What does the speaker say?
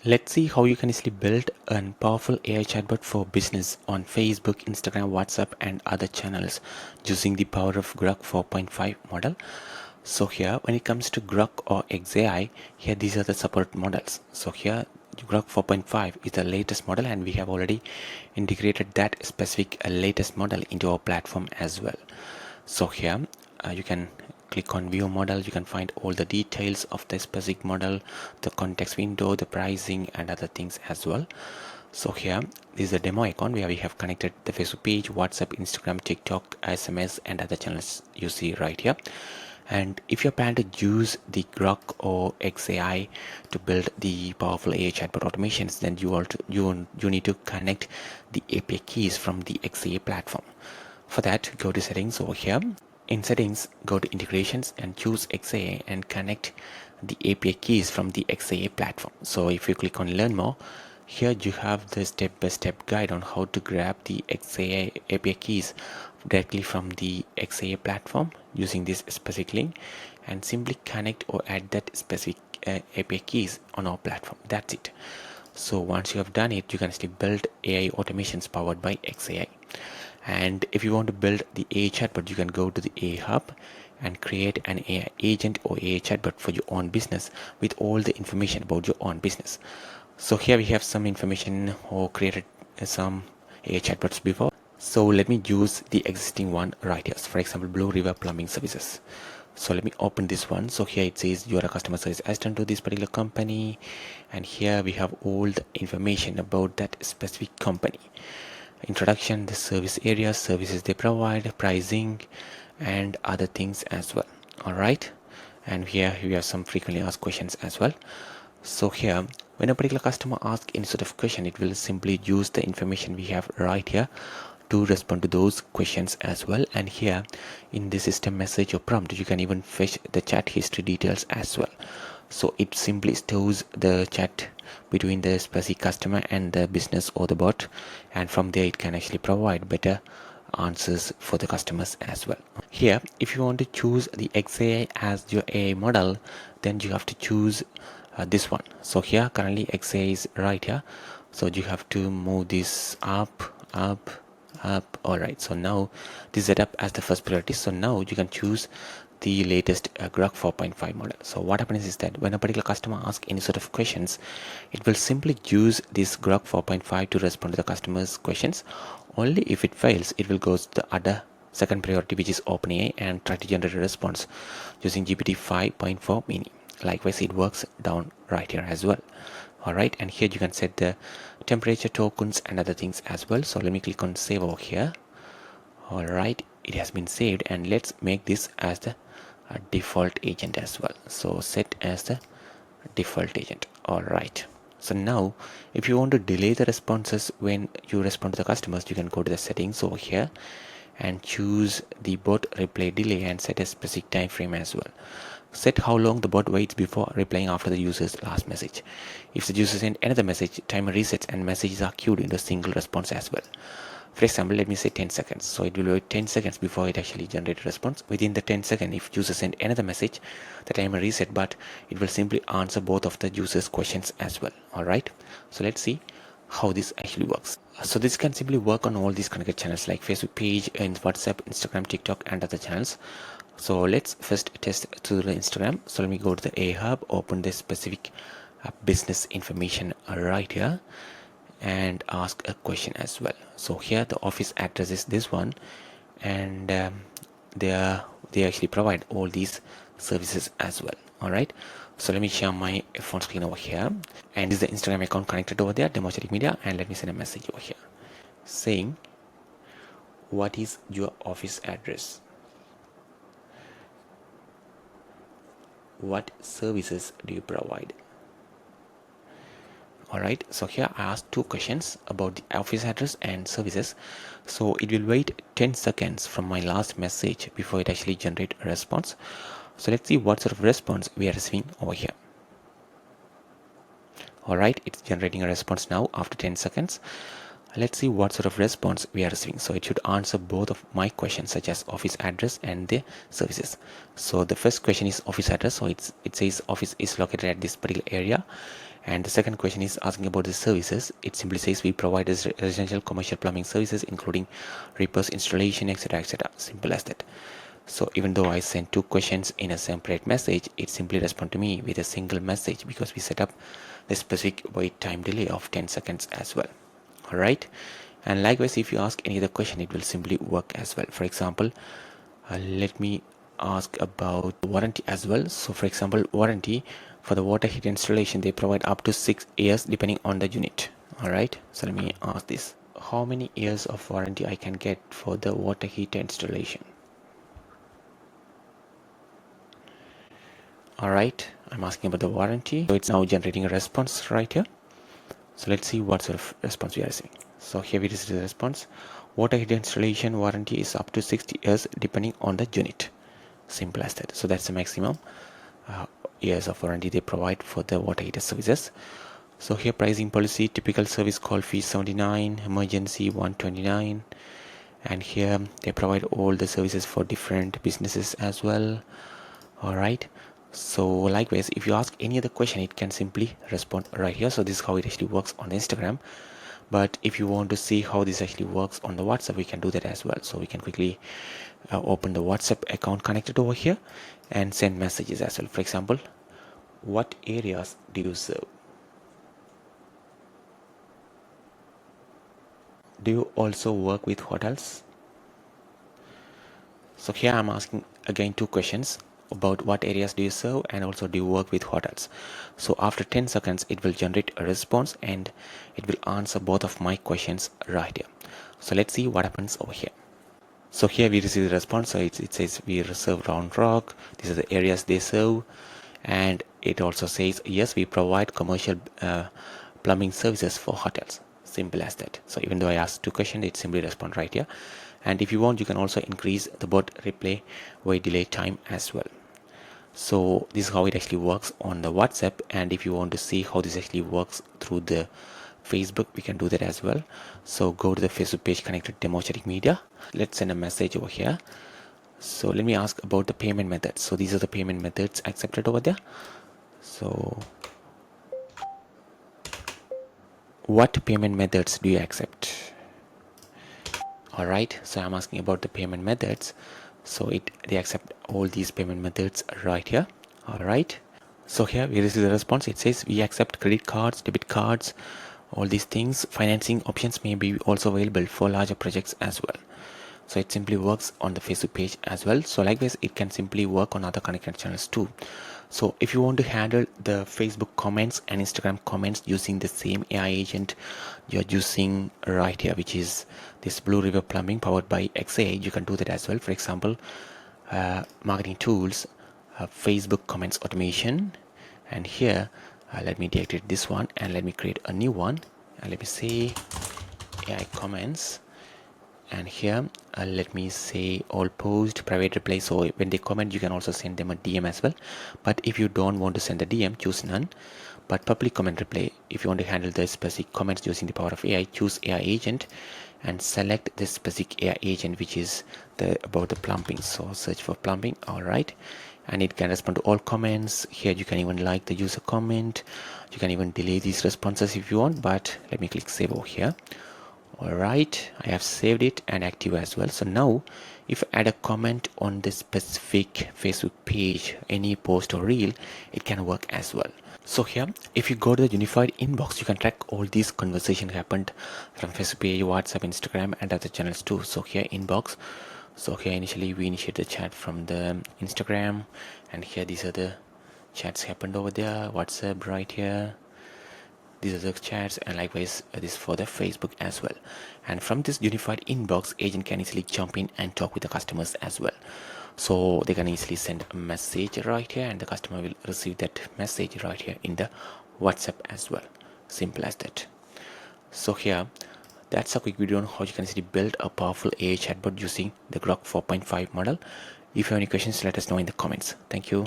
Let's see how you can easily build a powerful AI chatbot for business on Facebook, Instagram, WhatsApp, and other channels using the power of Grok 4.5 model. So here, when it comes to Grok or XAI, here these are the support models. So here, Grok 4.5 is the latest model, and we have already integrated that specific latest model into our platform as well. So here, you can click on view model. You can find all the details of the specific model, the context window, the pricing, and other things as well. So here, this is a demo icon where we have connected the Facebook page, WhatsApp, Instagram, TikTok, SMS, and other channels you see right here. And if you plan to use the Grok or XAI to build the powerful AI chatbot automations, then you need to connect the API keys from the XAI platform. For that, go to settings over here. In settings, go to integrations and choose XAI and connect the API keys from the XAI platform. So if you click on learn more, here you have the step-by-step guide on how to grab the XAI API keys directly from the XAI platform using this specific link, and simply connect or add that specific API keys on our platform. That's it. So once you have done it, you can actually build AI automations powered by XAI. And if you want to build the AI chatbot, you can go to the AI hub and create an AI agent or AI chatbot for your own business with all the information about your own business. So here we have some information or created some AI chatbots before. So let me use the existing one right here. So for example, Blue River Plumbing Services. So let me open this one. So here it says you are a customer service assistant to this particular company, and here we have all the information about that specific company. Introduction, the service areas, services they provide, pricing, and other things as well. All right, and here we have some frequently asked questions as well. So here, when a particular customer asks any sort of question, it will simply use the information we have right here to respond to those questions as well. And here in the system message or prompt, you can even fetch the chat history details as well. So it simply stores the chat between the specific customer and the business or the bot, and from there it can actually provide better answers for the customers as well. Here, if you want to choose the XAI as your AI model, then you have to choose this one. So here currently XAI is right here, so you have to move this up. All right, so now this is set up as the first priority. So now you can choose the latest Grok 4.5 model. So what happens is that when a particular customer asks any sort of questions, it will simply use this Grok 4.5 to respond to the customer's questions. Only if it fails, it will go to the other second priority, which is OpenAI, and try to generate a response using GPT 5.4 mini. Likewise, it works down right here as well. All right, and here you can set the temperature tokens and other things as well. So let me click on save over here. All right, it has been saved, and let's make this as the default agent as well. So set as the default agent. All right, so now if you want to delay the responses when you respond to the customers, you can go to the settings over here and choose the bot reply delay and set a specific time frame as well. Set how long the bot waits before replying after the user's last message. If the user sends another message, timer resets and messages are queued into a single response as well. For example, let me say 10 seconds. So it will wait 10 seconds before it actually generates a response. Within the 10 seconds, if user send another message, the timer reset, but it will simply answer both of the user's questions as well. All right. So let's see how this actually works. So this can simply work on all these connected channels like Facebook page and WhatsApp, Instagram, TikTok, and other channels. So let's first test through the Instagram. So let me go to the A Hub, open this specific business information right here, and ask a question as well. So here the office address is this one, and they actually provide all these services as well. All right, so let me share my phone screen over here, and this is the Instagram account connected over there, Democratic Media, and let me send a message over here saying, what is your office address? What services do you provide? All right, so here I asked two questions about the office address and services. So it will wait 10 seconds from my last message before it actually generate a response. So let's see what sort of response we are receiving over here. All right, it's generating a response now after 10 seconds. Let's see what sort of response we are receiving. So it should answer both of my questions, such as office address and the services. So the first question is office address, so it says office is located at this particular area. And the second question is asking about the services. It simply says we provide residential commercial plumbing services including repairs, installation, etc, etc. Simple as that. So even though I sent two questions in a separate message, it simply responds to me with a single message because we set up the specific wait time delay of 10 seconds as well. Alright, and likewise if you ask any other question, it will simply work as well. For example, let me ask about warranty as well. So for example, warranty for the water heater installation, they provide up to 6 years depending on the unit. Alright, so let me ask this: how many years of warranty I can get for the water heater installation? Alright, I'm asking about the warranty, so it's now generating a response right here. So let's see what sort of response we are receiving. So here we receive the response: water heater installation warranty is up to 60 years depending on the unit. Simple as that. So that's the maximum years of warranty they provide for the water heater services. So here pricing policy: typical service call fee 79, emergency 129, and here they provide all the services for different businesses as well. Alright, so likewise if you ask any other question, it can simply respond right here. So this is how it actually works on Instagram. But if you want to see how this actually works on the WhatsApp, we can do that as well. So we can quickly open the WhatsApp account connected over here and send messages as well. For example, what areas do you serve? Do you also work with hotels? So here I'm asking again two questions about what areas do you serve and also do you work with hotels. So after 10 seconds it will generate a response and it will answer both of my questions right here. So let's see what happens over here. So here we receive the response. So it says we serve Round Rock, these are the areas they serve, and it also says yes, we provide commercial plumbing services for hotels. Simple as that. So even though I asked two questions, it simply responds right here. And if you want, you can also increase the bot replay wait delay time as well. So this is how it actually works on the WhatsApp, and if you want to see how this actually works through the Facebook, we can do that as well. So go to the Facebook page connected to Demostratic Media. Let's send a message over here. So let me ask about the payment methods. So these are the payment methods accepted over there. So what payment methods do you accept? Alright, so I'm asking about the payment methods. So they accept all these payment methods right here. Alright, so here we receive the response. It says we accept credit cards, debit cards, all these things. Financing options may be also available for larger projects as well. So it simply works on the Facebook page as well. So likewise it can simply work on other connected channels too. So if you want to handle the Facebook comments and Instagram comments using the same AI agent you're using right here, which is this Blue River Plumbing powered by XAI, you can do that as well. For example, marketing tools, Facebook comments automation, and here let me deactivate this one and let me create a new one, and let me say AI comments, and here let me say all post private reply. So when they comment, you can also send them a DM as well, but if you don't want to send a DM, choose none. But public comment reply, if you want to handle the specific comments using the power of AI, choose AI agent and select the specific AI agent which is about the plumbing. So search for plumbing. All right, and it can respond to all comments. Here you can even like the user comment, you can even delay these responses if you want, but let me click save over here. Alright, I have saved it and active as well. So now if I add a comment on this specific Facebook page, any post or reel, it can work as well. So here if you go to the unified inbox, you can track all these conversations happened from Facebook page, WhatsApp, Instagram, and other channels too. So here inbox, so here initially we initiate the chat from the Instagram, and here these are the chats happened over there, WhatsApp right here. These are the chats, and likewise this for the Facebook as well. And from this unified inbox, agent can easily jump in and talk with the customers as well. So they can easily send a message right here, and the customer will receive that message right here in the WhatsApp as well. Simple as that. So here, that's a quick video on how you can easily build a powerful AI chatbot using the Grok 4.5 model. If you have any questions, let us know in the comments. Thank you.